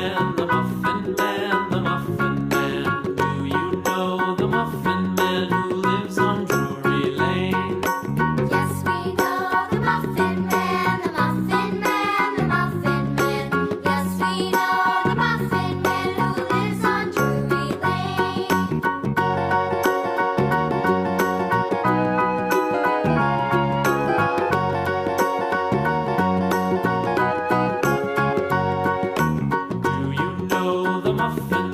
Man, the Muffin Man, the Muffin Man. Do you know the Muffin Man who lives on Drury Lane? Yes, we know the Muffin Man, the Muffin Man, the Muffin Man. Yes, we know the Muffin Man who lives on Drury Lane. Do you know the Muffin